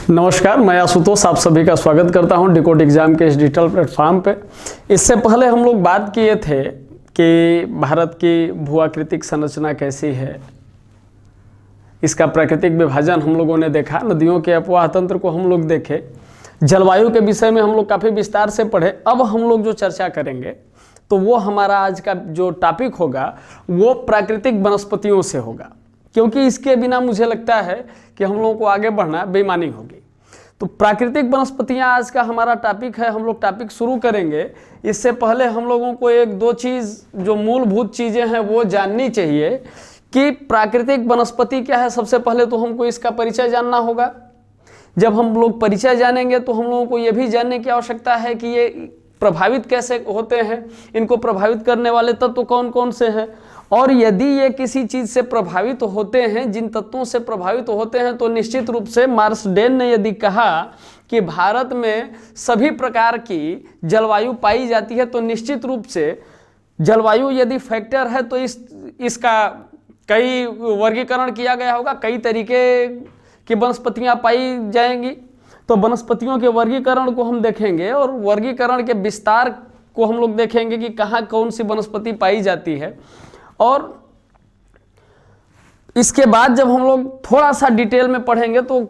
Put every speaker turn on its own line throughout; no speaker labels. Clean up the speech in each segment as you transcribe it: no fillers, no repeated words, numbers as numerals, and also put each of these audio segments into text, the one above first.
नमस्कार, मैं आशुतोष आप सभी का स्वागत करता हूं डिकोड एग्जाम के इस डिजिटल प्लेटफॉर्म पे। इससे पहले हम लोग बात किए थे कि भारत की भूआकृतिक संरचना कैसी है, इसका प्राकृतिक विभाजन हम लोगों ने देखा, नदियों के अपवाह तंत्र को हम लोग देखे, जलवायु के विषय में हम लोग काफ़ी विस्तार से पढ़े। अब हम लोग जो चर्चा करेंगे तो वो हमारा आज का जो टॉपिक होगा वो प्राकृतिक वनस्पतियों से होगा, क्योंकि इसके बिना मुझे लगता है कि हम लोगों को आगे बढ़ना बेईमानी होगी। तो प्राकृतिक वनस्पतियां आज का हमारा टॉपिक है। हम लोग टॉपिक शुरू करेंगे, इससे पहले हम लोगों को एक दो चीज़ जो मूलभूत चीज़ें हैं वो जाननी चाहिए कि प्राकृतिक वनस्पति क्या है। सबसे पहले तो हमको इसका परिचय जानना होगा। जब हम लोग परिचय जानेंगे तो हम लोगों को ये भी जानने की आवश्यकता है कि ये प्रभावित कैसे होते हैं, इनको प्रभावित करने वाले तत्व कौन कौन से हैं, और यदि ये किसी चीज़ से प्रभावित होते हैं, जिन तत्वों से प्रभावित होते हैं, तो निश्चित रूप से मार्सडेन ने यदि कहा कि भारत में सभी प्रकार की जलवायु पाई जाती है, तो निश्चित रूप से जलवायु यदि फैक्टर है तो इसका कई वर्गीकरण किया गया होगा, कई तरीके की वनस्पतियाँ पाई जाएंगी। तो वनस्पतियों के वर्गीकरण को हम देखेंगे और वर्गीकरण के विस्तार को हम लोग देखेंगे कि कहाँ कौन सी वनस्पति पाई जाती है। और इसके बाद जब हम लोग थोड़ा सा डिटेल में पढ़ेंगे तो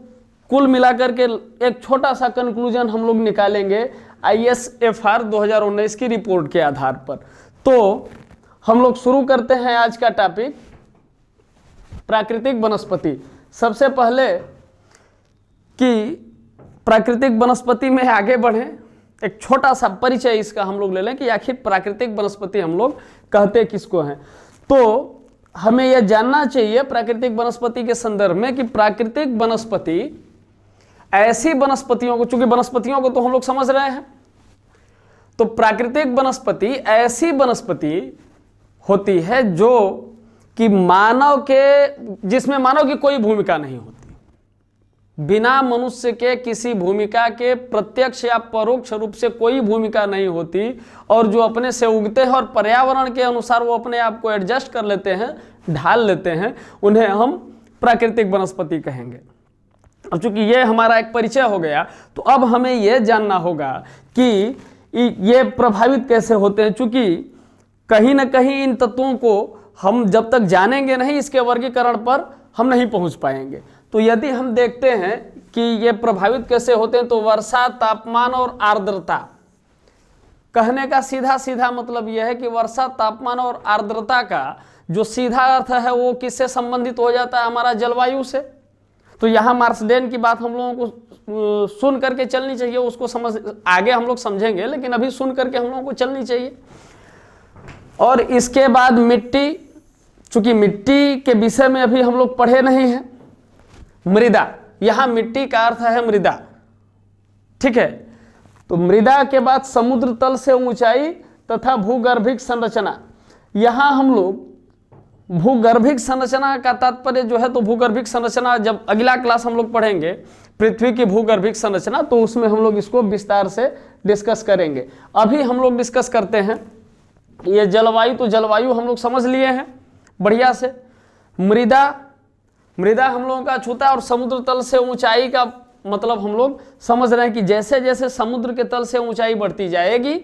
कुल मिलाकर के एक छोटा सा कंक्लूजन हम लोग निकालेंगे ISFR 2019 की रिपोर्ट के आधार पर। तो हम लोग शुरू करते हैं आज का टॉपिक, प्राकृतिक वनस्पति। सबसे पहले कि प्राकृतिक वनस्पति में आगे बढ़ें, एक छोटा सा परिचय इसका हम लोग ले लें कि आखिर प्राकृतिक वनस्पति हम लोग कहते किसको हैं। तो हमें यह जानना चाहिए प्राकृतिक वनस्पति के संदर्भ में कि प्राकृतिक वनस्पति ऐसी वनस्पतियों को, चूंकि वनस्पतियों को तो हम लोग समझ रहे हैं, तो प्राकृतिक वनस्पति ऐसी वनस्पति होती है जो कि जिसमें मानव की कोई भूमिका नहीं होती, बिना मनुष्य के किसी भूमिका के प्रत्यक्ष या परोक्ष रूप से कोई भूमिका नहीं होती, और जो अपने से उगते हैं और पर्यावरण के अनुसार वो अपने आप को एडजस्ट कर लेते हैं, ढाल लेते हैं, उन्हें हम प्राकृतिक वनस्पति कहेंगे। अब चूंकि ये हमारा एक परिचय हो गया, तो अब हमें ये जानना होगा कि ये प्रभावित कैसे होते हैं। चूंकि कहीं ना कहीं इन तत्वों को हम जब तक जानेंगे नहीं, इसके वर्गीकरण पर हम नहीं पहुंच पाएंगे। तो यदि हम देखते हैं कि ये प्रभावित कैसे होते हैं, तो वर्षा, तापमान और आर्द्रता। कहने का सीधा सीधा मतलब यह है कि वर्षा, तापमान और आर्द्रता का जो सीधा अर्थ है वो किससे संबंधित हो जाता है, हमारा जलवायु से। तो यहाँ मार्सडेन की बात हम लोगों को सुन करके चलनी चाहिए, उसको समझ आगे हम लोग समझेंगे, लेकिन अभी सुन करके हम लोगों को चलनी चाहिए। और इसके बाद मिट्टी, चूंकि मिट्टी के विषय में अभी हम लोग पढ़े नहीं हैं, मृदा, यहां मिट्टी का अर्थ है मृदा, ठीक है। तो मृदा के बाद समुद्र तल से ऊंचाई तथा भूगर्भिक संरचना। यहां हम लोग भूगर्भिक संरचना का तात्पर्य जो है, तो भूगर्भिक संरचना जब अगला क्लास हम लोग पढ़ेंगे पृथ्वी की भूगर्भिक संरचना, तो उसमें हम लोग इसको विस्तार से डिस्कस करेंगे। अभी हम लोग डिस्कस करते हैं ये जलवायु। तो जलवायु हम लोग समझ लिए हैं बढ़िया से। मृदा हम लोगों का छूता, और समुद्र तल से ऊंचाई का मतलब हम लोग समझ रहे हैं कि जैसे जैसे समुद्र के तल से ऊंचाई बढ़ती जाएगी,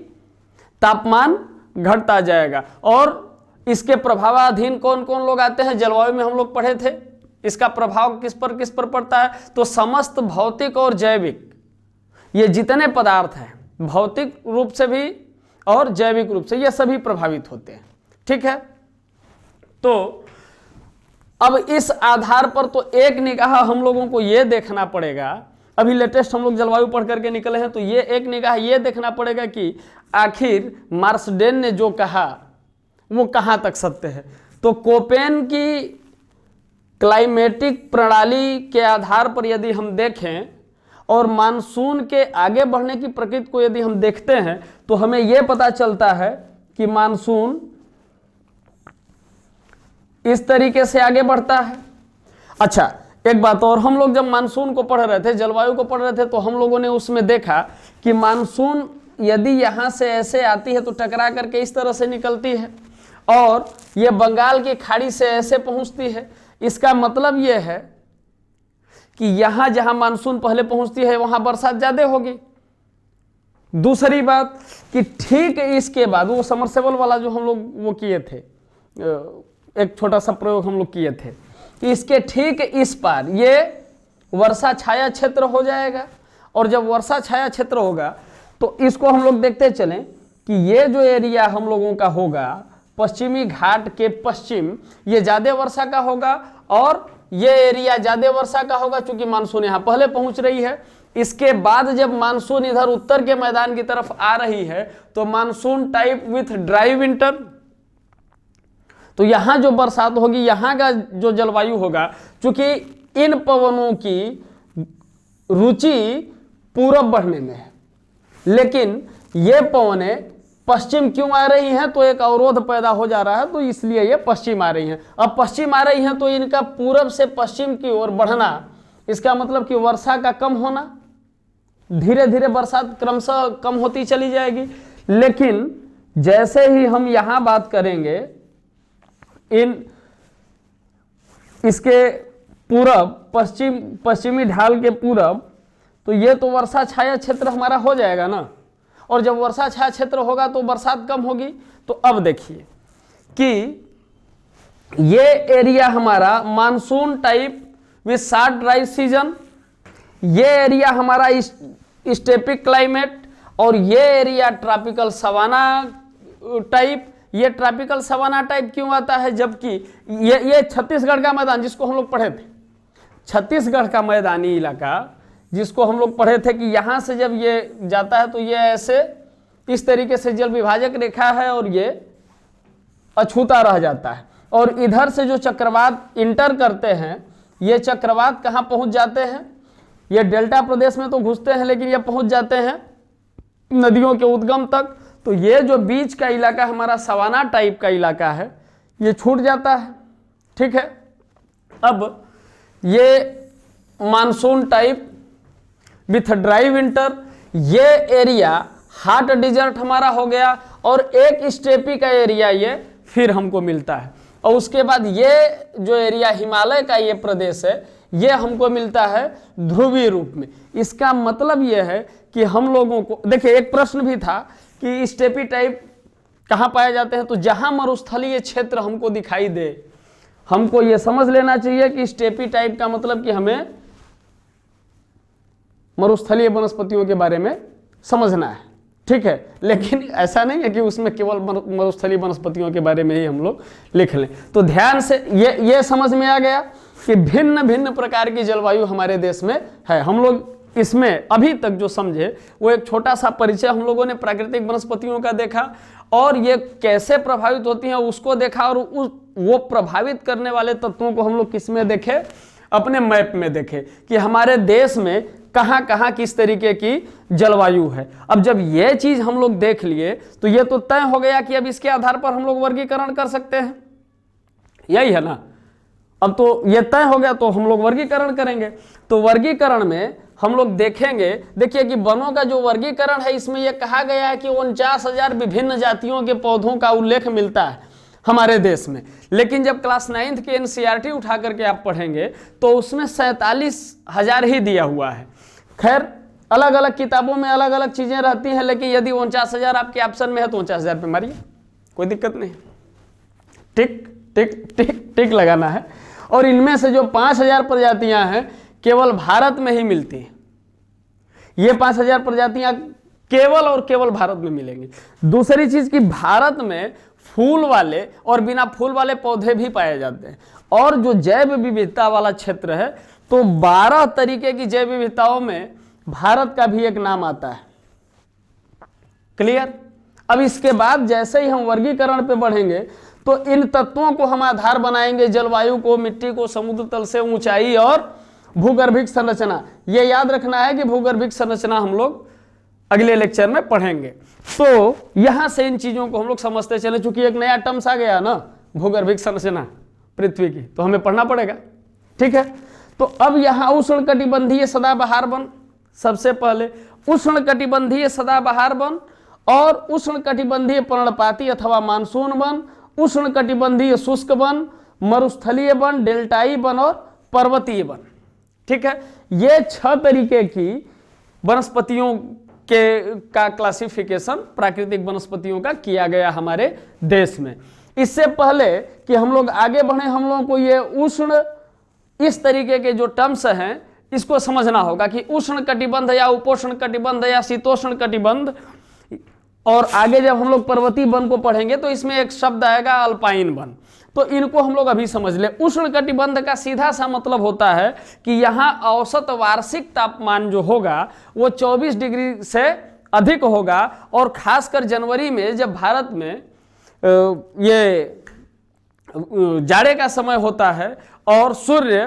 तापमान घटता जाएगा। और इसके प्रभावाधीन कौन कौन लोग आते हैं, जलवायु में हम लोग पढ़े थे। इसका प्रभाव किस पर पड़ता है, तो समस्त भौतिक और जैविक, ये जितने पदार्थ हैं भौतिक रूप से भी और जैविक रूप से, ये सभी प्रभावित होते हैं, ठीक है। तो अब इस आधार पर तो एक निगाह हम लोगों को ये देखना पड़ेगा, अभी लेटेस्ट हम लोग जलवायु पढ़ करके निकले हैं, तो ये एक निगाह ये देखना पड़ेगा कि आखिर मार्सडेन ने जो कहा वो कहाँ तक सत्य है। तो कोपेन की क्लाइमेटिक प्रणाली के आधार पर यदि हम देखें और मानसून के आगे बढ़ने की प्रकृति को यदि हम देखते हैं, तो हमें यह पता चलता है कि मानसून इस तरीके से आगे बढ़ता है। अच्छा, एक बात और, हम लोग जब मानसून को पढ़ रहे थे, जलवायु को पढ़ रहे थे, तो हम लोगों ने उसमें देखा कि मानसून यदि यहाँ से ऐसे आती है तो टकरा करके इस तरह से निकलती है, और ये बंगाल की खाड़ी से ऐसे पहुँचती है। इसका मतलब ये है कि यहाँ जहाँ मानसून पहले पहुँचती है वहाँ बरसात ज़्यादा होगी। दूसरी बात कि ठीक इसके बाद वो समरसेबल वाला जो हम लोग वो किए थे, एक छोटा सा प्रयोग हम लोग किए थे कि इसके ठीक इस पार ये वर्षा छाया क्षेत्र हो जाएगा, और जब वर्षा छाया क्षेत्र होगा तो इसको हम लोग देखते चलें कि ये जो एरिया हम लोगों का होगा पश्चिमी घाट के पश्चिम, ये ज़्यादा वर्षा का होगा, और ये एरिया ज़्यादा वर्षा का होगा क्योंकि मानसून यहाँ पहले पहुँच रही है। इसके बाद जब मानसून इधर उत्तर के मैदान की तरफ आ रही है तो monsoon type with dry winter, तो यहाँ जो बरसात होगी, यहाँ का जो जलवायु होगा, क्योंकि इन पवनों की रुचि पूरब बढ़ने में है, लेकिन ये पवनें पश्चिम क्यों आ रही हैं, तो एक अवरोध पैदा हो जा रहा है, तो इसलिए ये पश्चिम आ रही हैं। अब पश्चिम आ रही हैं तो इनका पूरब से पश्चिम की ओर बढ़ना, इसका मतलब कि वर्षा का कम होना, धीरे धीरे बरसात क्रमशः कम होती चली जाएगी। लेकिन जैसे ही हम यहाँ बात करेंगे इसके पूरब पश्चिमी ढाल के पूरब, तो ये तो वर्षा छाया क्षेत्र हमारा हो जाएगा ना, और जब वर्षा छाया क्षेत्र होगा तो बरसात कम होगी। तो अब देखिए कि ये एरिया हमारा monsoon type with short dry season, ये एरिया हमारा स्टेपिक क्लाइमेट, और ये एरिया ट्रॉपिकल सवाना टाइप। ये ट्रॉपिकल सवाना टाइप क्यों आता है, जबकि ये छत्तीसगढ़ का मैदान जिसको हम लोग पढ़े थे, छत्तीसगढ़ का मैदानी इलाका जिसको हम लोग पढ़े थे कि यहाँ से जब ये जाता है तो ये ऐसे इस तरीके से जल विभाजक रेखा है और ये अछूता रह जाता है, और इधर से जो चक्रवात इंटर करते हैं, ये चक्रवात कहाँ पहुँच जाते हैं, ये डेल्टा प्रदेश में तो घुसते हैं, लेकिन ये पहुँच जाते हैं नदियों के उद्गम तक। तो ये जो बीच का इलाका हमारा सवाना टाइप का इलाका है, ये छूट जाता है। ठीक है, अब ये monsoon type with dry winter, ये एरिया हॉट डिजर्ट हमारा हो गया, और एक स्टेपी का एरिया ये फिर हमको मिलता है, और उसके बाद ये जो एरिया हिमालय का ये प्रदेश है, ये हमको मिलता है ध्रुवीय रूप में। इसका मतलब ये है कि हम लोगों को, देखिए एक प्रश्न भी था कि स्टेपी टाइप कहाँ पाए जाते हैं, तो जहाँ मरुस्थलीय क्षेत्र हमको दिखाई दे, हमको ये समझ लेना चाहिए कि स्टेपी टाइप का मतलब कि हमें मरुस्थलीय वनस्पतियों के बारे में समझना है। ठीक है, लेकिन ऐसा नहीं है कि उसमें केवल मरुस्थलीय वनस्पतियों के बारे में ही हम लोग लिख लें। तो ध्यान से ये समझ में आ गया कि भिन्न भिन्न प्रकार की जलवायु हमारे देश में है। हम लोग इसमें अभी तक जो समझे वो एक छोटा सा परिचय हम लोगों ने प्राकृतिक वनस्पतियों का देखा, और ये कैसे प्रभावित होती हैं उसको देखा, और वो प्रभावित करने वाले तत्वों को हम लोग किस में देखे, अपने मैप में देखे कि हमारे देश में कहाँ कहाँ किस तरीके की जलवायु है। अब जब ये चीज हम लोग देख लिए तो ये तो तय हो गया कि अब इसके आधार पर हम लोग वर्गीकरण कर सकते हैं, यही है ना। अब तो ये तय हो गया तो हम लोग वर्गीकरण करेंगे। तो वर्गीकरण में हम लोग देखेंगे, देखिए कि वनों का जो वर्गीकरण है इसमें यह कहा गया है कि 49,000 विभिन्न जातियों के पौधों का उल्लेख मिलता है हमारे देश में। लेकिन जब क्लास 9th के एनसीईआरटी उठा करके आप पढ़ेंगे तो उसमें 47,000 ही दिया हुआ है। खैर अलग अलग किताबों में अलग अलग चीजें रहती हैं, लेकिन यदि 49,000 आपके ऑप्शन में है तो 49,000 पे मारिए, कोई दिक्कत नहीं। टिक टिक टिक टिक लगाना है। और इनमें से जो 5,000 प्रजातियां हैं केवल भारत में ही मिलती हैं। ये 5,000 प्रजातियां केवल और केवल भारत में मिलेंगी। दूसरी चीज कि भारत में फूल वाले और बिना फूल वाले पौधे भी पाए जाते हैं। और जो जैव विविधता वाला क्षेत्र है तो 12 तरीके की जैव विविधताओं में भारत का भी एक नाम आता है। क्लियर। अब इसके बाद जैसे ही हम वर्गीकरण पे बढ़ेंगे तो इन तत्वों को हम आधार बनाएंगे, जलवायु को, मिट्टी को, समुद्र तल से ऊंचाई और भूगर्भिक संरचना। ये याद रखना है कि भूगर्भिक संरचना हम लोग अगले लेक्चर में पढ़ेंगे। तो यहां से इन चीजों को हम लोग समझते चले, चूंकि एक नया टर्म्स आ गया ना भूगर्भिक संरचना पृथ्वी की, तो हमें पढ़ना पड़ेगा। ठीक है, तो अब यहां उष्णकटिबंधीय सदाबहार वन, सबसे पहले उष्णकटिबंधीय सदाबहार वन और उष्णकटिबंधीय पर्णपाती अथवा मानसून वन, उष्णकटिबंधीय शुष्क वन, मरुस्थलीय वन, डेल्टाई वन और पर्वतीय वन। ठीक है, ये 6 तरीके की वनस्पतियों का क्लासिफिकेशन प्राकृतिक वनस्पतियों का किया गया हमारे देश में। इससे पहले कि हम लोग आगे बढ़े, हम लोगों को ये उष्ण इस तरीके के जो टर्म्स हैं इसको समझना होगा कि उष्ण कटिबंध या उपोष्ण कटिबंध या शीतोष्ण कटिबंध, और आगे जब हम लोग पर्वतीय वन को पढ़ेंगे तो इसमें एक शब्द आएगा अल्पाइन वन, तो इनको हम लोग अभी समझ ले। उष्ण कटिबंध का सीधा सा मतलब होता है कि यहाँ औसत वार्षिक तापमान जो होगा वो 24 डिग्री से अधिक होगा, और खासकर जनवरी में जब भारत में ये जाड़े का समय होता है और सूर्य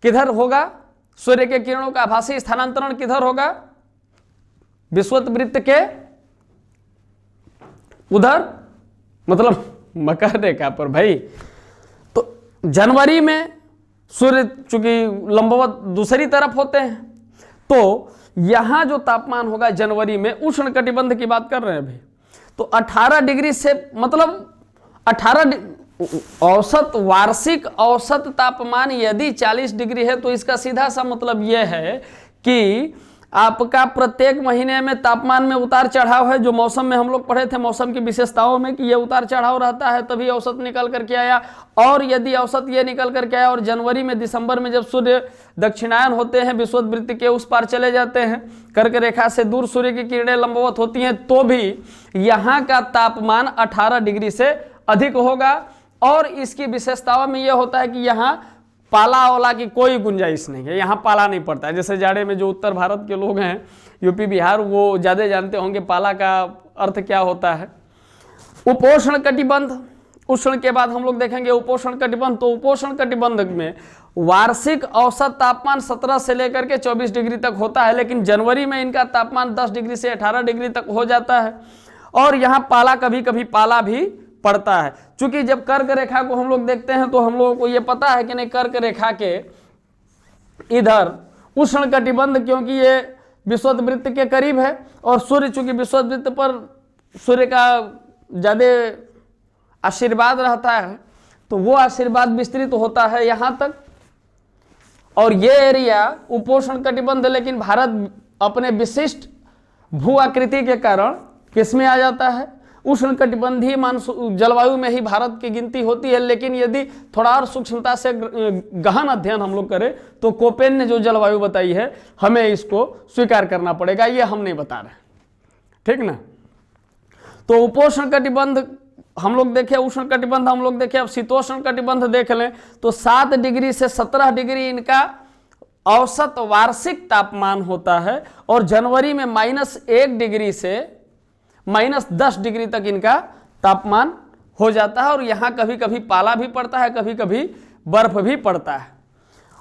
किधर होगा, सूर्य के किरणों का आभासी स्थानांतरण किधर होगा, विषुवत वृत्त के उधर, मतलब मकर रेखा पर भाई। तो जनवरी में सूर्य चूंकि लंबवत दूसरी तरफ होते हैं, तो यहां जो तापमान होगा जनवरी में, उष्ण कटिबंध की बात कर रहे हैं अभी, तो 18 डिग्री से मतलब 18 औसत वार्षिक औसत तापमान यदि 40 डिग्री है तो इसका सीधा सा मतलब यह है कि आपका प्रत्येक महीने में तापमान में उतार चढ़ाव है, जो मौसम में हम लोग पढ़े थे मौसम की विशेषताओं में कि ये उतार चढ़ाव रहता है, तभी औसत निकल करके आया। और यदि औसत ये निकल करके आया और जनवरी में दिसंबर में जब सूर्य दक्षिणायन होते हैं, विषुवत वृत्त के उस पार चले जाते हैं, कर्क रेखा से दूर सूर्य की किरणें लंबवत होती हैं, तो भी यहाँ का तापमान 18 डिग्री से अधिक होगा। और इसकी विशेषताओं में यह होता है कि यहाँ पाला वाला की कोई गुंजाइश नहीं है, यहाँ पाला नहीं पड़ता है। जैसे जाड़े में जो उत्तर भारत के लोग हैं, यूपी बिहार, वो ज़्यादा जानते होंगे पाला का अर्थ क्या होता है। उपोष्ण कटिबंध, उष्ण के बाद हम लोग देखेंगे उपोष्ण कटिबंध। तो उपोष्ण कटिबंध में वार्षिक औसत तापमान 17 से लेकर के 24 डिग्री तक होता है, लेकिन जनवरी में इनका तापमान 10 डिग्री से 18 डिग्री तक हो जाता है। और यहाँ पाला, कभी कभी पाला भी पड़ता है। चूंकि जब कर्क रेखा को हम लोग देखते हैं तो हम लोगों को ये पता है कि नहीं, कर्क रेखा के इधर उष्ण कटिबंध, क्योंकि ये विषुवत वृत्त के करीब है और सूर्य चूंकि विषुवत वृत्त पर सूर्य का ज्यादा आशीर्वाद रहता है, तो वो आशीर्वाद विस्तृत होता है यहाँ तक। और ये एरिया उपोष्ण कटिबंध, लेकिन भारत अपने विशिष्ट भू आकृति के कारण किसमें आ जाता है, उष्ण कटिबंधीय जलवायु में ही भारत की गिनती होती है। लेकिन यदि थोड़ा और सूक्ष्मता से गहन अध्ययन हम लोग करें तो कोपेन ने जो जलवायु बताई है हमें इसको स्वीकार करना पड़ेगा, ये हम नहीं बता रहे, ठीक ना। तो उपोष्ण कटिबंध हम लोग देखे, उष्ण कटिबंध हम लोग देखे। अब शीतोष्ण कटिबंध देख लें तो 7 डिग्री से 17 डिग्री इनका औसत वार्षिक तापमान होता है, और जनवरी में -1 डिग्री से -10 डिग्री तक इनका तापमान हो जाता है। और यहाँ कभी कभी पाला भी पड़ता है, कभी कभी बर्फ भी पड़ता है।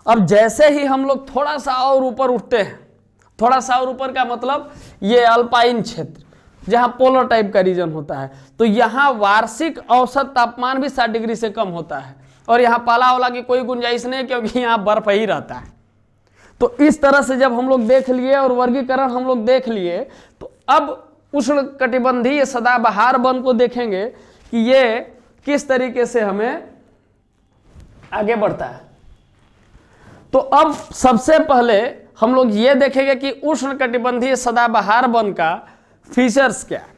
अब जैसे ही हम लोग थोड़ा सा और ऊपर उठते हैं, थोड़ा सा और ऊपर का मतलब ये अल्पाइन क्षेत्र जहाँ पोलर टाइप का रीजन होता है, तो यहाँ वार्षिक औसत तापमान भी 7 डिग्री से कम होता है, और यहाँ पाला वाला की कोई गुंजाइश नहीं, क्योंकि यहाँ बर्फ ही रहता है। तो इस तरह से जब हम लोग देख लिए और वर्गीकरण हम लोग देख लिए, तो अब उष्ण कटिबंधीय सदाबहार वन को देखेंगे कि ये किस तरीके से हमें आगे बढ़ता है। तो अब सबसे पहले हम लोग ये देखेंगे कि उष्ण कटिबंधीय सदाबहार वन का फीचर्स क्या है।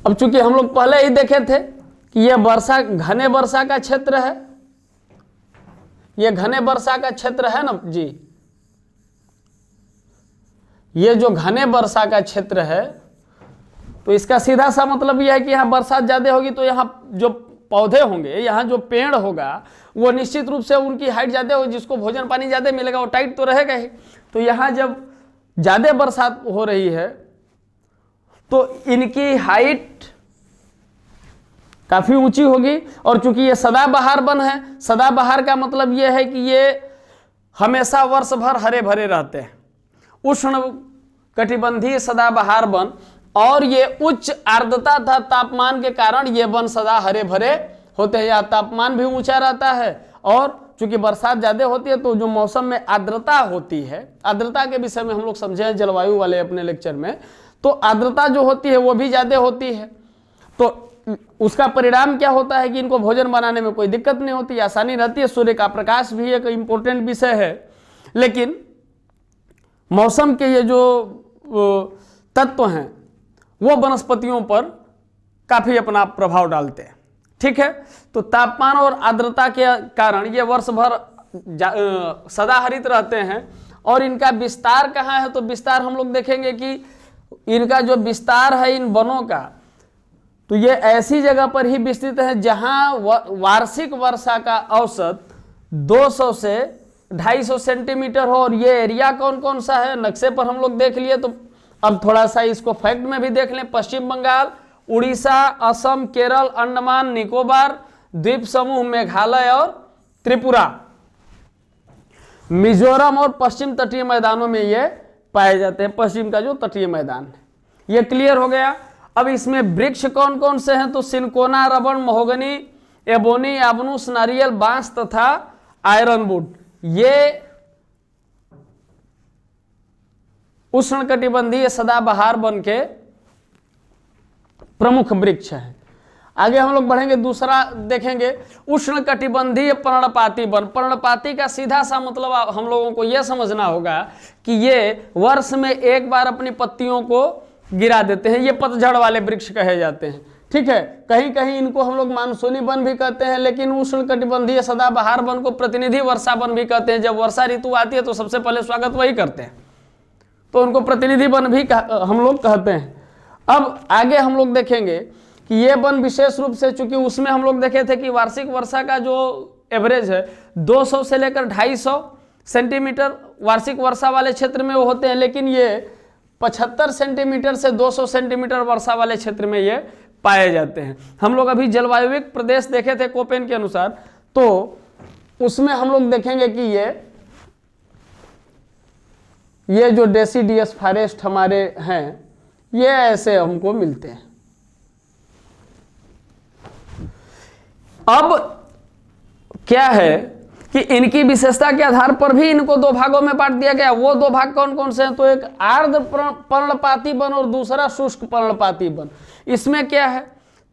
अब चूंकि हम लोग पहले ही देखे थे कि यह वर्षा, घने वर्षा का क्षेत्र है, यह घने वर्षा का क्षेत्र है ना जी, ये जो घने वर्षा का क्षेत्र है, तो इसका सीधा सा मतलब यह है कि यहाँ बरसात ज्यादा होगी तो यहाँ जो पौधे होंगे, यहाँ जो पेड़ होगा वो निश्चित रूप से उनकी हाइट ज्यादा होगी, जिसको भोजन पानी ज्यादा मिलेगा वो टाइट तो रहेगा ही। तो यहाँ जब ज्यादा बरसात हो रही है तो इनकी हाइट काफी ऊंची होगी। और चूंकि ये सदाबहार वन है, सदाबहार का मतलब ये है कि ये हमेशा वर्ष भर हरे भरे रहते हैं, उष्ण कटिबंधीय सदाबहार वन। और ये उच्च आर्द्रता तथा तापमान के कारण ये वन सदा हरे भरे होते हैं। यहाँ तापमान भी ऊंचा रहता है, और चूंकि बरसात ज्यादा होती है तो जो मौसम में आर्द्रता होती है, आर्द्रता के विषय में हम लोग समझे हैं जलवायु वाले अपने लेक्चर में, तो आर्द्रता जो होती है वो भी ज्यादा होती है। तो उसका परिणाम क्या होता है कि इनको भोजन बनाने में कोई दिक्कत नहीं होती, आसानी रहती है। सूर्य का प्रकाश भी एक इम्पोर्टेंट विषय है, लेकिन मौसम के ये जो तत्व हैं वो वनस्पतियों पर काफी अपना प्रभाव डालते हैं। ठीक है, तो तापमान और आर्द्रता के कारण ये वर्ष भर सदाहरित रहते हैं। और इनका विस्तार कहाँ है, तो विस्तार हम लोग देखेंगे कि इनका जो विस्तार है इन वनों का, तो ये ऐसी जगह पर ही विस्तृत है जहां वार्षिक वर्षा का औसत 200 से 250 सेंटीमीटर हो। और ये एरिया कौन कौन सा है नक्शे पर हम लोग देख लिए, तो अब थोड़ा सा इसको फैक्ट में भी देख लें। पश्चिम बंगाल, उड़ीसा, असम, केरल, अंडमान निकोबार द्वीप समूह, मेघालय और त्रिपुरा, मिजोरम और पश्चिम तटीय मैदानों में ये पाए जाते हैं। पश्चिम का जो तटीय मैदान है, ये क्लियर हो गया। अब इसमें वृक्ष कौन कौन से हैं, तो सिनकोना, रबड़, महोगनी, एबोनी, आबनूस, नारियल, बांस तथा आयरनवुड, ये उष्णकटिबंधीय सदाबहार वन के प्रमुख वृक्ष हैं। आगे हम लोग बढ़ेंगे, दूसरा देखेंगे उष्णकटिबंधीय पर्णपाती वन। पर्णपाती का सीधा सा मतलब हम लोगों को यह समझना होगा कि ये वर्ष में एक बार अपनी पत्तियों को गिरा देते हैं, ये पतझड़ वाले वृक्ष कहे जाते हैं। ठीक है, कहीं कहीं इनको हम लोग मानसूनी वन भी कहते हैं, लेकिन उष्णकटिबंधीय सदाबहार वन को प्रतिनिधि वर्षा वन भी कहते हैं। जब वर्षा ऋतु आती है तो सबसे पहले स्वागत वही करते हैं, तो उनको प्रतिनिधि वन भी हम लोग कहते हैं। अब आगे हम लोग देखेंगे कि ये वन विशेष रूप से, चूंकि उसमें हम लोग देखे थे कि वार्षिक वर्षा का जो एवरेज है 200 से लेकर 250 सेंटीमीटर वार्षिक वर्षा वाले क्षेत्र में वो होते हैं, लेकिन ये 75 सेंटीमीटर से 200 सेंटीमीटर वर्षा वाले क्षेत्र में ये पाए जाते हैं। हम लोग अभी जलवायुविक प्रदेश देखे थे कोपेन के अनुसार, तो उसमें हम लोग देखेंगे कि ये जो डेसिडियस फॉरेस्ट हमारे हैं, ये ऐसे हमको मिलते हैं। अब क्या है कि इनकी विशेषता के आधार पर भी इनको दो भागों में बांट दिया गया। वो दो भाग कौन कौन से हैं, तो एक आर्द्र पर्णपाती वन और दूसरा शुष्क पर्णपाती वन। इसमें क्या है,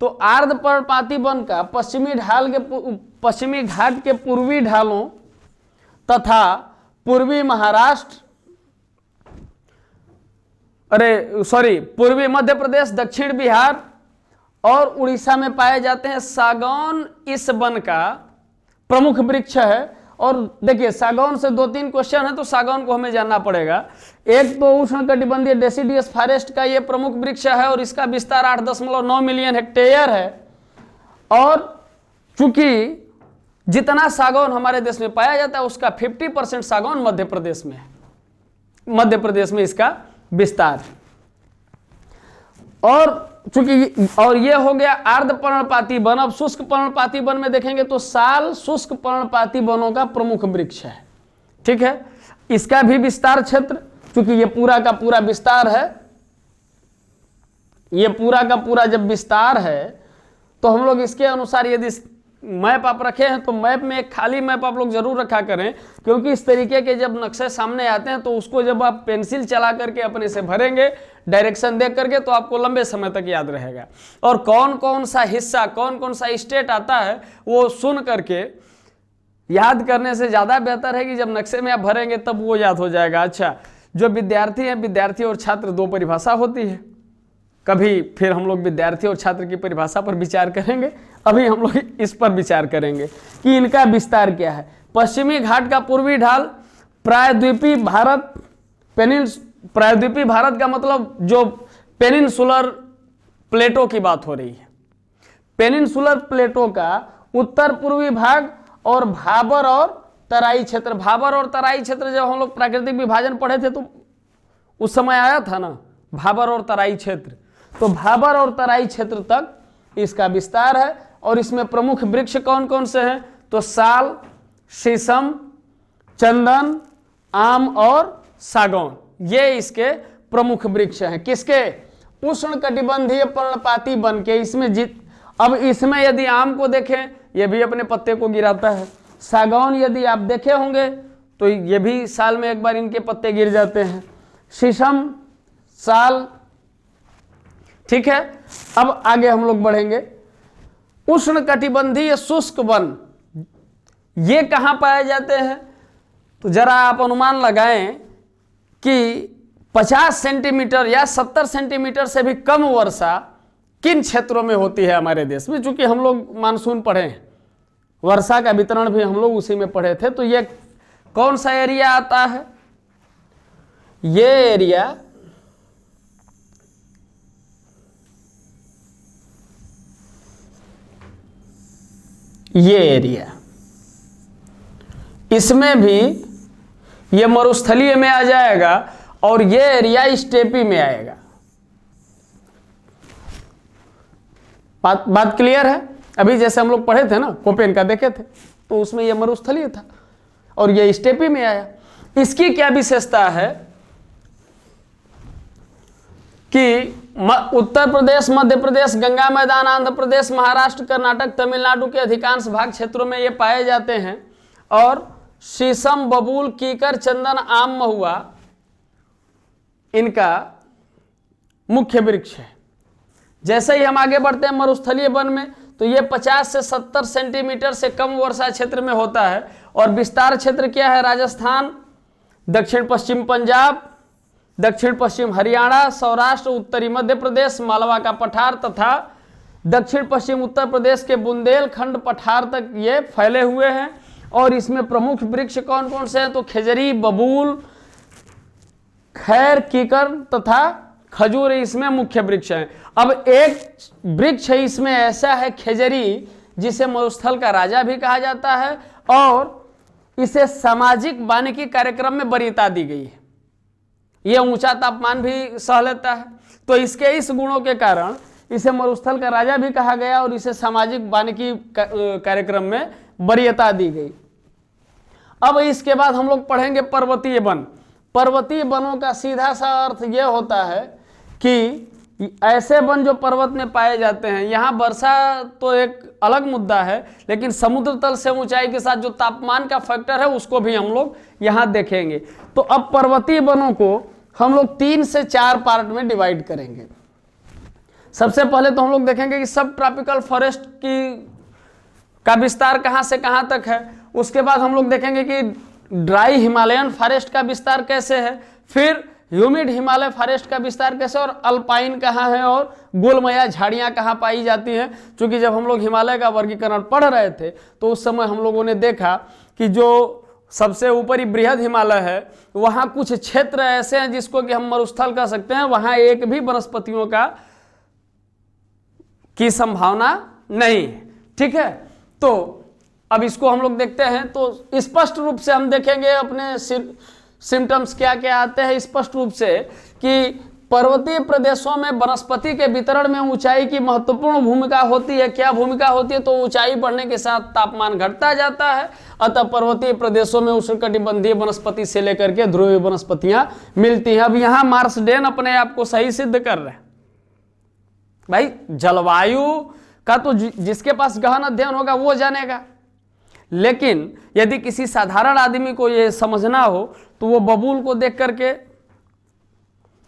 तो आर्द्र पर्णपाती वन का पश्चिमी घाट के पूर्वी ढालों तथा पूर्वी महाराष्ट्र, पूर्वी मध्य प्रदेश, दक्षिण बिहार और उड़ीसा में पाए जाते हैं। सागौन इस वन का प्रमुख वृक्ष है। और देखिए, सागौन से 2-3 क्वेश्चन है, तो सागौन को हमें जानना पड़ेगा। एक तो उष्णकटिबंधीय डेसिडियस फॉरेस्ट का ये प्रमुख वृक्ष है और इसका विस्तार 8.9 मिलियन हेक्टेयर है। और चूंकि जितना सागौन हमारे देश में पाया जाता है उसका 50% सागौन मध्य प्रदेश में है, मध्य प्रदेश में इसका विस्तार। और चूंकि और ये हो गया आर्द्र पर्णपाती वन। अब शुष्क पर्णपाती वन में देखेंगे तो साल शुष्क पर्णपाती वनों का प्रमुख वृक्ष है। ठीक है, इसका भी विस्तार क्षेत्र, चूंकि ये पूरा का पूरा विस्तार है, ये पूरा का पूरा जब विस्तार है तो हम लोग इसके अनुसार यदि मैप आप रखे हैं तो मैप में एक खाली मैप आप लोग जरूर रखा करें, क्योंकि इस तरीके के जब नक्शे सामने आते हैं तो उसको जब आप पेंसिल चला करके अपने से भरेंगे, डायरेक्शन देख करके, तो आपको लंबे समय तक याद रहेगा। और कौन कौन सा हिस्सा, कौन कौन सा स्टेट आता है वो सुन करके याद करने से ज़्यादा बेहतर है कि जब नक्शे में आप भरेंगे तब वो याद हो जाएगा। अच्छा, जो विद्यार्थी हैं, विद्यार्थी और छात्र दो परिभाषा होती है, कभी फिर हम लोग विद्यार्थी और छात्र की परिभाषा पर विचार करेंगे, अभी हम लोग इस पर विचार करेंगे कि इनका विस्तार क्या है। पश्चिमी घाट का पूर्वी ढाल प्रायद्वीपीय भारत, प्रायद्वीपीय भारत का मतलब जो पेनिनसुलर प्लेटो की बात हो रही है, पेनिनसुलर प्लेटो का उत्तर पूर्वी भाग और भाबर और तराई क्षेत्र। भाबर और तराई क्षेत्र जब हम लोग प्राकृतिक विभाजन पढ़े थे तो उस समय आया था ना, भाबर और तराई क्षेत्र। तो भाबर और तराई क्षेत्र तक इसका विस्तार है। और इसमें प्रमुख वृक्ष कौन कौन से हैं, तो साल, शीशम, चंदन, आम और सागौन, ये इसके प्रमुख वृक्ष हैं। किसके, उष्णकटिबंधीय पर्णपाती वन के। अब इसमें यदि आम को देखें, ये भी अपने पत्ते को गिराता है। सागौन यदि आप देखे होंगे तो ये भी साल में एक बार इनके पत्ते गिर जाते हैं। शीशम, साल। ठीक है, अब आगे हम लोग बढ़ेंगे। उष्णकटिबंधीय शुष्क वन ये कहाँ पाए जाते हैं? तो जरा आप अनुमान लगाएं कि 50 सेंटीमीटर या 70 सेंटीमीटर से भी कम वर्षा किन क्षेत्रों में होती है हमारे देश में। चूंकि हम लोग मानसून पढ़े हैं, वर्षा का वितरण भी हम लोग उसी में पढ़े थे। तो ये कौन सा एरिया आता है? ये एरिया इसमें भी ये मरुस्थलीय में आ जाएगा और ये एरिया स्टेपी में आएगा। बात क्लियर है? अभी जैसे हम लोग पढ़े थे ना, कोपेन का देखे थे, तो उसमें ये मरुस्थलीय था और ये स्टेपी में आया। इसकी क्या विशेषता है कि उत्तर प्रदेश, मध्य प्रदेश, गंगा मैदान, आंध्र प्रदेश, महाराष्ट्र, कर्नाटक, तमिलनाडु के अधिकांश भाग क्षेत्रों में ये पाए जाते हैं और शीशम, बबूल, कीकर, चंदन, आम, महुआ इनका मुख्य वृक्ष है। जैसे ही हम आगे बढ़ते हैं मरुस्थलीय वन में, तो ये 50 से 70 सेंटीमीटर से कम वर्षा क्षेत्र में होता है और विस्तार क्षेत्र क्या है? राजस्थान, दक्षिण पश्चिम पंजाब, दक्षिण पश्चिम हरियाणा, सौराष्ट्र, उत्तरी मध्य प्रदेश, मालवा का पठार तथा दक्षिण पश्चिम उत्तर प्रदेश के बुंदेलखंड पठार तक ये फैले हुए हैं। और इसमें प्रमुख वृक्ष कौन कौन से हैं? तो खेजरी, बबूल, खैर, कीकर तथा खजूर इसमें मुख्य वृक्ष हैं। अब एक वृक्ष है इसमें ऐसा है खेजरी, जिसे मरुस्थल का राजा भी कहा जाता है और इसे सामाजिक वानिकी कार्यक्रम में वरीयता दी गई है। यह ऊंचा तापमान भी सह लेता है, तो इसके इस गुणों के कारण इसे मरुस्थल का राजा भी कहा गया और इसे सामाजिक वानिकी कार्यक्रम में वरीयता दी गई। अब इसके बाद हम लोग पढ़ेंगे पर्वतीय वन। पर्वतीय वनों का सीधा सा अर्थ यह होता है कि ऐसे वन जो पर्वत में पाए जाते हैं। यहाँ वर्षा तो एक अलग मुद्दा है, लेकिन समुद्र तल से ऊंचाई के साथ जो तापमान का फैक्टर है उसको भी हम लोग यहाँ देखेंगे। तो अब पर्वतीय वनों को हम लोग 3 से 4 पार्ट में डिवाइड करेंगे। सबसे पहले तो हम लोग देखेंगे कि सब ट्रॉपिकल फॉरेस्ट का विस्तार कहाँ से कहाँ तक है। उसके बाद हम लोग देखेंगे कि ड्राई हिमालयन फॉरेस्ट का विस्तार कैसे है, फिर ह्यूमिड हिमालय फॉरेस्ट का विस्तार कैसे, और अल्पाइन कहाँ है और गोलमया झाड़ियाँ कहाँ पाई जाती हैं। क्योंकि जब हम लोग हिमालय का वर्गीकरण पढ़ रहे थे तो उस समय हम लोगों ने देखा कि जो सबसे ऊपरी बृहद हिमालय है वहाँ कुछ क्षेत्र ऐसे हैं जिसको कि हम मरुस्थल कह सकते हैं, वहाँ एक भी वनस्पतियों की संभावना नहीं है। ठीक है, तो अब इसको हम लोग देखते हैं। तो स्पष्ट रूप से हम देखेंगे अपने सिम्टम्स क्या क्या आते हैं स्पष्ट रूप से कि पर्वतीय प्रदेशों में वनस्पति के वितरण में ऊंचाई की महत्वपूर्ण भूमिका होती है। क्या भूमिका होती है? तो ऊंचाई बढ़ने के साथ तापमान घटता जाता है, अतः पर्वतीय प्रदेशों में उष्णकटिबंधीय वनस्पति से लेकर के ध्रुवीय वनस्पतियां मिलती हैं। अब यहाँ मार्सडेन अपने आप को सही सिद्ध कर रहे हैं। भाई जलवायु का तो जिसके पास गहन अध्ययन होगा वो जानेगा, लेकिन यदि किसी साधारण आदमी को ये समझना हो तो वो बबूल को देख करके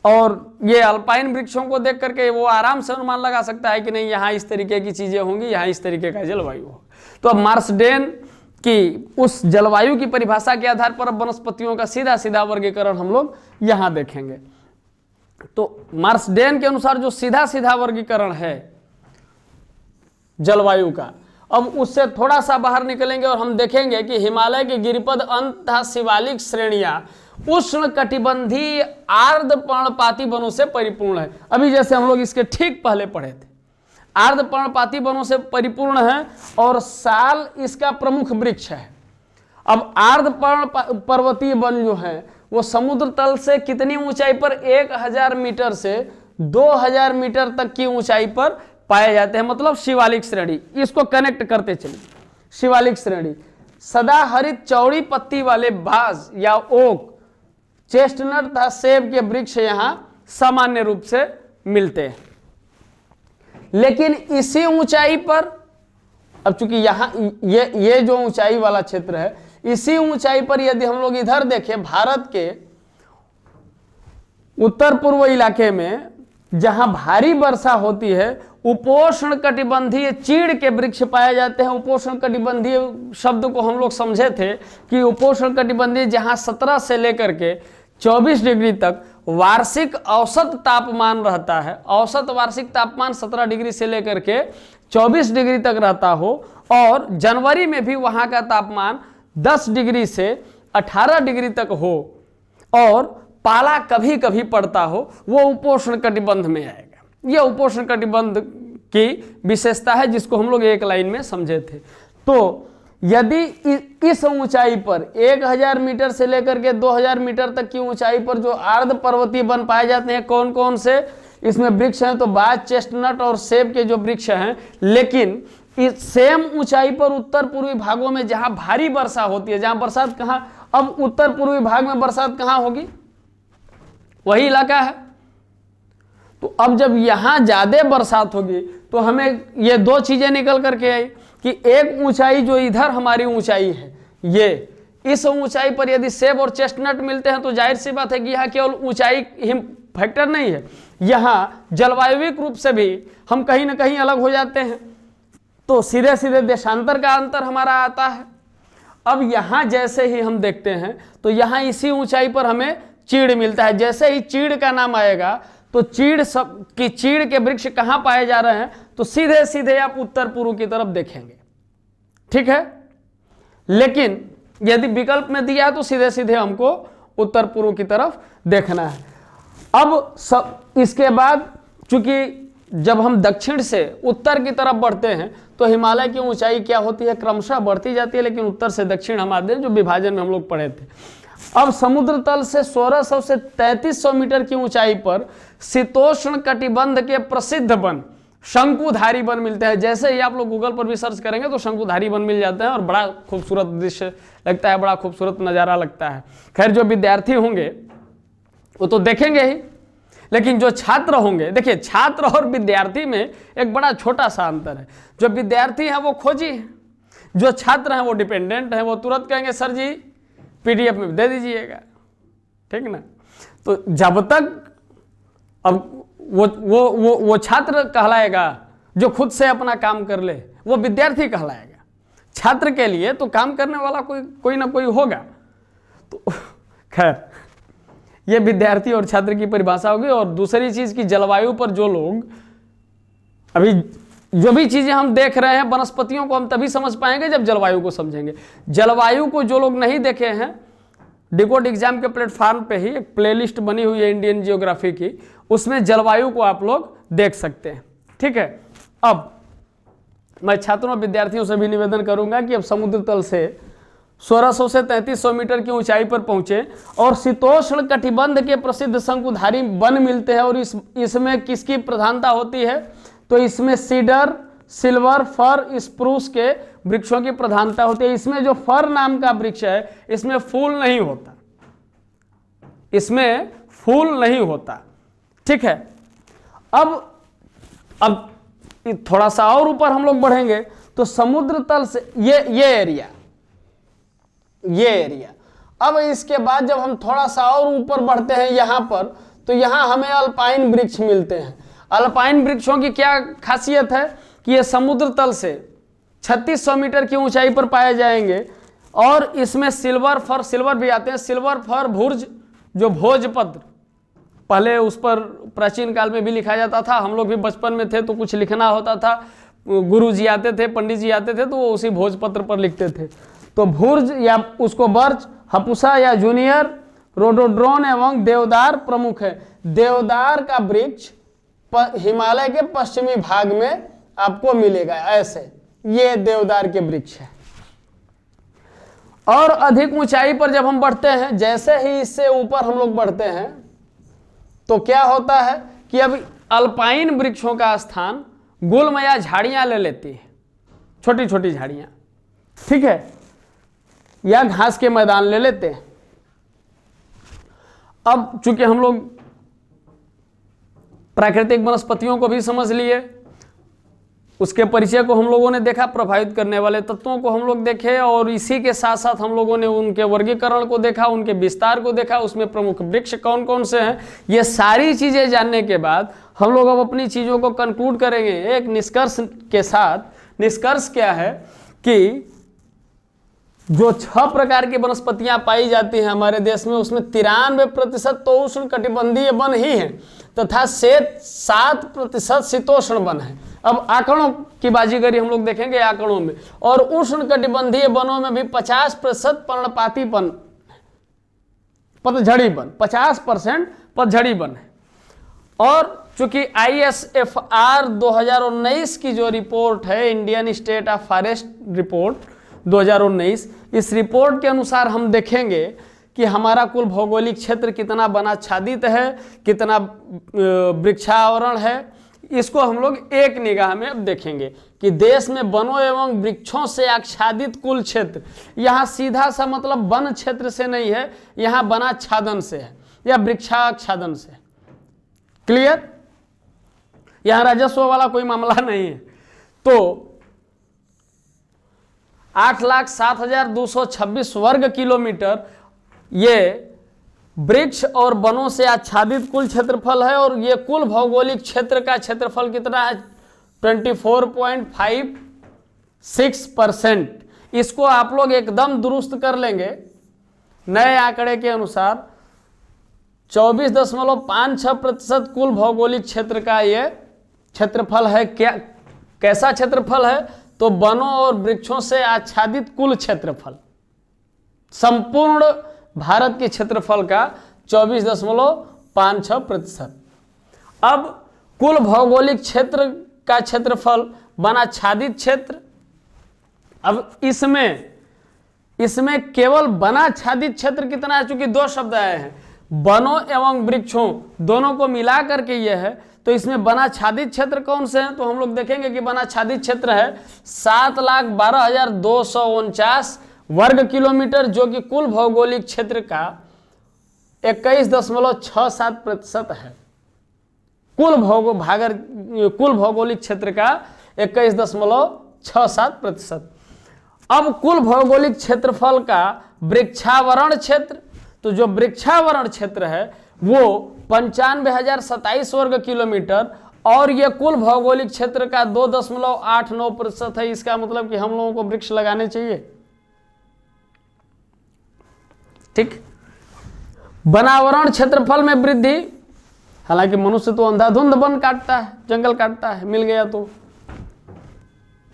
और ये अल्पाइन वृक्षों को देख करके वो आराम से अनुमान लगा सकता है कि नहीं यहाँ इस तरीके की चीजें होंगी, यहाँ इस तरीके का जलवायु होगा। तो अब मार्सडेन की उस जलवायु की परिभाषा के आधार पर अब वनस्पतियों का सीधा सीधा वर्गीकरण हम लोग यहाँ देखेंगे। तो मार्सडेन के अनुसार जो सीधा सीधा वर्गीकरण है जलवायु का, अब उससे थोड़ा सा बाहर निकलेंगे और हम देखेंगे कि हिमालय के गिरिपद अंतः शिवालिक श्रेणियां उष्णकटिबंधीय आर्द्र पर्णपाती वनों से परिपूर्ण है। अभी जैसे हम लोग इसके ठीक पहले पढ़े थे, आर्द्र पर्णपाती वनों से परिपूर्ण है और साल इसका प्रमुख वृक्ष है। अब आर्द्र पर्वतीय वन जो है वो समुद्र तल से कितनी ऊंचाई पर? 1000 मीटर से 2000 मीटर तक की ऊंचाई पर पाए जाते हैं, मतलब शिवालिक श्रेणी। इसको कनेक्ट करते चलिए। शिवालिक श्रेणी सदाहरित चौड़ी पत्ती वाले बाज या ओक, चेस्टनट तथा सेब के वृक्ष यहां सामान्य रूप से मिलते हैं। लेकिन इसी ऊंचाई पर, अब चूंकि यहां ये जो ऊंचाई वाला क्षेत्र है, इसी ऊंचाई पर यदि हम लोग इधर देखें भारत के उत्तर पूर्व इलाके में, जहां भारी वर्षा होती है, उपोष्ण कटिबंधीय चीड़ के वृक्ष पाए जाते हैं। उपोष्ण कटिबंधीय शब्द को हम लोग समझे थे कि उपोष्ण कटिबंधीय जहां 17 से लेकर के 24 डिग्री तक वार्षिक औसत तापमान रहता है, औसत वार्षिक तापमान 17 डिग्री से लेकर के 24 डिग्री तक रहता हो, और जनवरी में भी वहां का तापमान 10 डिग्री से 18 डिग्री तक हो, और पाला कभी कभी पड़ता हो, वो उपोष्ण कटिबंध में आएगा। यह उपोष्ण कटिबंध की विशेषता है जिसको हम लोग एक लाइन में समझे थे। तो यदि इस ऊंचाई पर 1000 मीटर से लेकर के 2000 मीटर तक की ऊंचाई पर जो आर्द्र पर्वतीय वन पाए जाते हैं, कौन कौन से इसमें वृक्ष हैं, तो बाज, चेस्टनट और सेब के जो वृक्ष हैं। लेकिन इस सेम ऊंचाई पर उत्तर पूर्वी भागों में जहां भारी वर्षा होती है, जहां बरसात कहां, अब उत्तर पूर्वी भाग में बरसात कहां होगी, वही इलाका है। तो अब जब यहां ज्यादा बरसात होगी तो हमें ये दो चीजें निकल करके आई कि एक ऊंचाई जो इधर हमारी ऊंचाई है, ये इस ऊंचाई पर यदि सेब और चेस्टनट मिलते हैं तो जाहिर सी बात है कि यहाँ केवल ऊंचाई ही फैक्टर नहीं है, यहाँ जलवायुविक रूप से भी हम कहीं ना कहीं अलग हो जाते हैं। तो सीधे सीधे देशांतर का अंतर हमारा आता है। अब यहाँ जैसे ही हम देखते हैं तो यहाँ इसी ऊंचाई पर हमें चीड़ मिलता है। जैसे ही चीड़ का नाम आएगा तो चीड़ के वृक्ष कहाँ पाए जा रहे हैं, तो सीधे सीधे आप उत्तर पूर्व की तरफ देखेंगे, ठीक है। लेकिन यदि विकल्प में दिया है तो सीधे सीधे हमको उत्तर पूर्व की तरफ देखना है। अब इसके बाद चूंकि जब हम दक्षिण से उत्तर की तरफ बढ़ते हैं तो हिमालय की ऊंचाई क्या होती है, क्रमशः बढ़ती जाती है, लेकिन उत्तर से दक्षिण हम आते हैं, जो विभाजन में हम लोग पढ़े थे। अब समुद्र तल से 1600 से 3300 मीटर की ऊंचाई पर शीतोष्ण कटिबंध के प्रसिद्ध वन शंकुधारी वन मिलते हैं। जैसे ही आप लोग गूगल पर भी सर्च करेंगे तो शंकुधारी वन मिल जाते हैं, और बड़ा खूबसूरत दृश्य लगता है, बड़ा खूबसूरत नज़ारा लगता है। खैर, जो विद्यार्थी होंगे वो तो देखेंगे ही, लेकिन जो छात्र होंगे, देखिए छात्र और विद्यार्थी में एक बड़ा छोटा सा अंतर है। जो विद्यार्थी हैं वो खोजी है, जो छात्र हैं वो डिपेंडेंट हैं, वो तुरंत कहेंगे सर जी PDF में दे दीजिएगा, ठीक ना। तो जब तक अब वो छात्र कहलाएगा जो खुद से अपना काम कर ले, वो विद्यार्थी कहलाएगा। छात्र के लिए तो काम करने वाला कोई ना कोई होगा। तो खैर, ये विद्यार्थी और छात्र की परिभाषा होगी। और दूसरी चीज की जलवायु पर जो लोग अभी जो भी चीजें हम देख रहे हैं, वनस्पतियों को हम तभी समझ पाएंगे जब जलवायु को समझेंगे। जलवायु को जो लोग नहीं देखे हैं, डिकोड एग्जाम के प्लेटफॉर्म पे ही एक प्लेलिस्ट बनी हुई है इंडियन जियोग्राफी की, उसमें जलवायु को आप लोग देख सकते हैं, ठीक है। अब मैं छात्रों और विद्यार्थियों से भी निवेदन करूंगा कि अब समुद्र तल से 1600 से 3300 मीटर की ऊंचाई पर पहुंचे और शीतोष्ण कटिबंध के प्रसिद्ध शंकुधारी वन मिलते हैं। और इसमें किसकी प्रधानता होती है, तो इसमें सीडर, सिल्वर, फर, स्प्रूस के वृक्षों की प्रधानता होती है। इसमें जो फर नाम का वृक्ष है, इसमें फूल नहीं होता, इसमें फूल नहीं होता, ठीक है। अब थोड़ा सा और ऊपर हम लोग बढ़ेंगे तो समुद्र तल से ये एरिया, अब इसके बाद जब हम थोड़ा सा और ऊपर बढ़ते हैं यहां पर, तो यहां हमें अल्पाइन वृक्ष मिलते हैं। अल्पाइन वृक्षों की क्या खासियत है कि ये समुद्र तल से 3600 मीटर की ऊंचाई पर पाए जाएंगे। और इसमें सिल्वर फर, सिल्वर भी आते हैं, सिल्वर फर भुर्ज, जो भोजपत्र, पहले उस पर प्राचीन काल में भी लिखा जाता था। हम लोग भी बचपन में थे तो कुछ लिखना होता था, गुरु जी आते थे, पंडित जी आते थे, तो वो उसी भोजपत्र पर लिखते थे। तो भुर्ज या उसको बर्च, हपुसा या जूनियर, रोडोड्रोन एवं देवदार प्रमुख है। देवदार का वृक्ष हिमालय के पश्चिमी भाग में आपको मिलेगा, ऐसे ये देवदार के वृक्ष है। और अधिक ऊंचाई पर जब हम बढ़ते हैं, जैसे ही इससे ऊपर हम लोग बढ़ते हैं तो क्या होता है कि अब अल्पाइन वृक्षों का स्थान गुल्म या झाड़ियां ले लेती है, छोटी छोटी झाड़ियां, ठीक है, या घास के मैदान ले लेते हैं। अब चूंकि हम लोग प्राकृतिक वनस्पतियों को भी समझ लिए, उसके परिचय को हम लोगों ने देखा, प्रभावित करने वाले तत्वों को हम लोग देखे, और इसी के साथ साथ हम लोगों ने उनके वर्गीकरण को देखा, उनके विस्तार को देखा, उसमें प्रमुख वृक्ष कौन कौन से हैं। ये सारी चीजें जानने के बाद हम लोग अब अपनी चीज़ों को कंक्लूड करेंगे एक निष्कर्ष के साथ। निष्कर्ष क्या है कि जो 6 प्रकार की वनस्पतियां पाई जाती हैं हमारे देश में, उसमें 93% तो उष्णकटिबंधीय वन ही है तथा 7% शीतोष्ण वन है। अब आंकड़ों की बाजीगरी हम लोग देखेंगे आंकड़ों में, और उष्णकटिबंधीय वनों में भी 50% पर्णपाती वन, पतझड़ी वन, 50% पतझड़ी वन है। और चूंकि ISFR 2019 की जो रिपोर्ट है, Indian state of forest report 2019, इस रिपोर्ट के अनुसार हम देखेंगे कि हमारा कुल भौगोलिक क्षेत्र कितना वनाच्छादित है, कितना वृक्षावरण है। इसको हम लोग एक निगाह में अब देखेंगे कि देश में वनों एवं वृक्षों से आच्छादित कुल क्षेत्र, यहाँ सीधा सा मतलब वन क्षेत्र से नहीं है, यहाँ वनाच्छादन से है या वृक्षाच्छादन से। क्लियर? यहाँ राजस्व वाला कोई मामला नहीं है। तो 8,07,226 वर्ग किलोमीटर ये वृक्ष और वनों से आच्छादित कुल क्षेत्रफल है, और ये कुल भौगोलिक क्षेत्र का क्षेत्रफल कितना है? 24.56%। इसको आप लोग एकदम दुरुस्त कर लेंगे नए आंकड़े के अनुसार। 24.56% कुल भौगोलिक क्षेत्र का ये क्षेत्रफल है। क्या कैसा क्षेत्रफल है? तो वनों और वृक्षों से आच्छादित कुल क्षेत्रफल, संपूर्ण भारत के क्षेत्रफल का 24.56%। अब कुल भौगोलिक क्षेत्र का क्षेत्रफल वनाच्छादित क्षेत्र, अब इसमें केवल वनाच्छादित क्षेत्र कितना है? चूंकि 2 शब्द आए हैं, वनों एवं वृक्षों, दोनों को मिला करके यह है, तो इसमें वनाच्छादित क्षेत्र कौन से हैं? तो हम लोग देखेंगे कि वनाच्छादित क्षेत्र है 7,12,249 वर्ग किलोमीटर, जो कि कुल भौगोलिक क्षेत्र का 21.67% है। कुल भौगोलिक क्षेत्र का 21.67%। अब कुल भौगोलिक क्षेत्रफल का वृक्षावरण क्षेत्र, तो जो वृक्षावरण क्षेत्र है वो 95,027 वर्ग किलोमीटर, और ये कुल भौगोलिक क्षेत्र का 2.89% है। इसका मतलब कि हम लोगों को वृक्ष लगाने चाहिए। ठीक। वनावरण क्षेत्रफल में वृद्धि, हालांकि मनुष्य तो अंधाधुंध वन काटता है, जंगल काटता है, मिल गया तो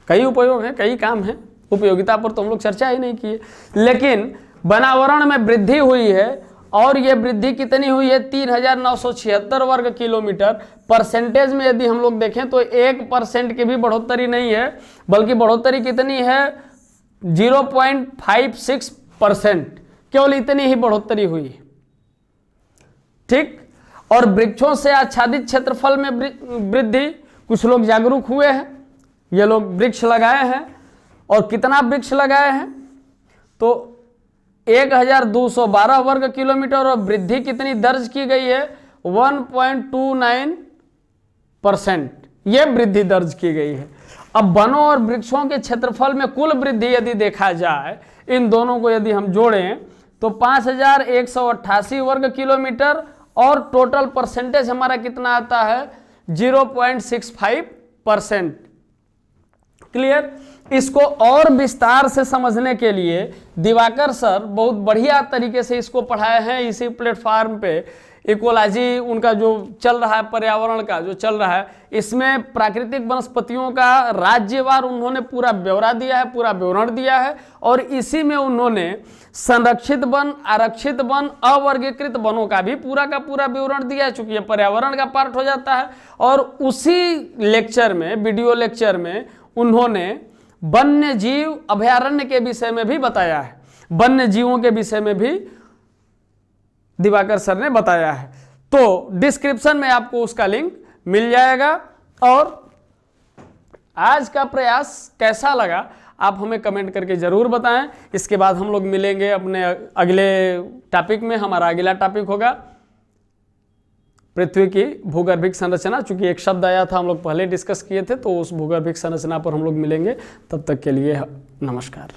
कई उपयोग है, कई काम है, उपयोगिता पर तो हम लोग चर्चा ही नहीं किए। लेकिन वनावरण में वृद्धि हुई है, और ये वृद्धि कितनी हुई है? 3,976 वर्ग किलोमीटर। परसेंटेज में यदि हम लोग देखें तो 1% की भी बढ़ोतरी नहीं है, बल्कि बढ़ोतरी कितनी है? 0.56%, केवल इतनी ही बढ़ोतरी हुई है। ठीक। और वृक्षों से आच्छादित क्षेत्रफल में वृद्धि, कुछ लोग जागरूक हुए हैं, ये लोग वृक्ष लगाए हैं। और कितना वृक्ष लगाए हैं? तो 1,212 वर्ग किलोमीटर, और वृद्धि कितनी दर्ज की गई है? 1.29%, ये वृद्धि दर्ज की गई है। अब वनों और वृक्षों के क्षेत्रफल में कुल वृद्धि यदि देखा जाए, इन दोनों को यदि हम जोड़ें तो 5,188 वर्ग किलोमीटर, और टोटल परसेंटेज हमारा कितना आता है? 0.65%। क्लियर? इसको और विस्तार से समझने के लिए दिवाकर सर बहुत बढ़िया तरीके से इसको पढ़ाए हैं इसी प्लेटफॉर्म पे। इकोलॉजी उनका जो चल रहा है, पर्यावरण का जो चल रहा है, इसमें प्राकृतिक वनस्पतियों का राज्यवार उन्होंने पूरा ब्यौरा दिया है, पूरा विवरण दिया है, और इसी में उन्होंने संरक्षित वन, आरक्षित वन, अवर्गीकृत वनों का भी पूरा का पूरा विवरण दिया है, चूंकि ये पर्यावरण का पार्ट हो जाता है। और उसी लेक्चर में, वीडियो लेक्चर में, उन्होंने वन्य जीव अभयारण्य के विषय में भी बताया है, वन्य जीवों के विषय में भी दिवाकर सर ने बताया है। तो डिस्क्रिप्शन में आपको उसका लिंक मिल जाएगा। और आज का प्रयास कैसा लगा आप हमें कमेंट करके जरूर बताएं। इसके बाद हम लोग मिलेंगे अपने अगले टॉपिक में। हमारा अगला टॉपिक होगा पृथ्वी की भूगर्भिक संरचना। चूंकि एक शब्द आया था, हम लोग पहले डिस्कस किए थे, तो उस भूगर्भिक संरचना पर हम लोग मिलेंगे। तब तक के लिए नमस्कार।